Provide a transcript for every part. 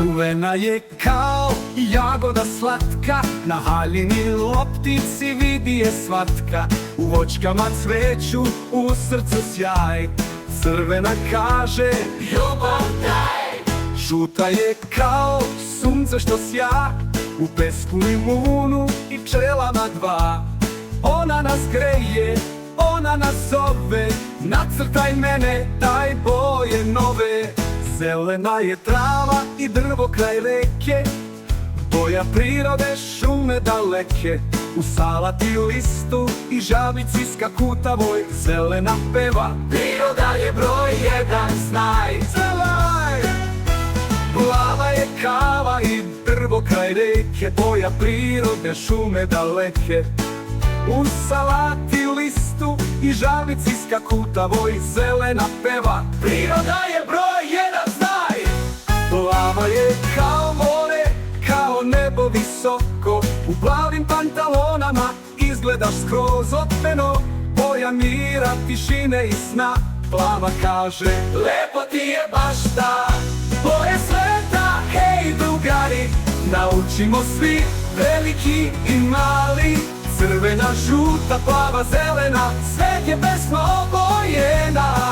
Crvena je kao jagoda slatka, na haljini loptici vidi je svatka. U voćkama cveću, u srcu sjaj, crvena kaže ljubav daj. Žuta je kao sunce što sja, u pesku limunu i pčelama dva. Ona nas greje, ona nas zove, nacrtaj mene, daj boje nove. Zelena je trava i drvo kraj reke, boja prirode, šume daleke. U salati listu i žabici skakutavoj, zelena peva, priroda je broj jedan, znaj. Zelaj! Plava je kava i drvo kraj reke, boja prirode, šume daleke. U salati listu i žabici skakutavoj, zelena peva, priroda je broj jedan, znaj. Plava je kao more, kao nebo visoko, u plavim pantalonama izgledaš skroz otmeno. Boja mira, tišine i sna, plava kaže lepo ti je baš ta. Boje sveta, hej drugari, naučimo svi, veliki i mali. Crvena, žuta, plava, zelena, svet je pesma obojena.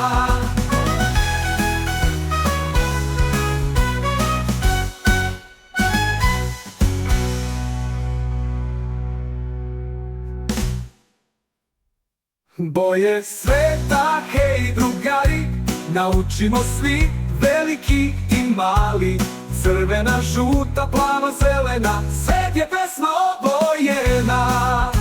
Boje sveta, hej drugari, naučimo svi, veliki i mali. Crvena, žuta, plava, zelena, svet je pesma obojena.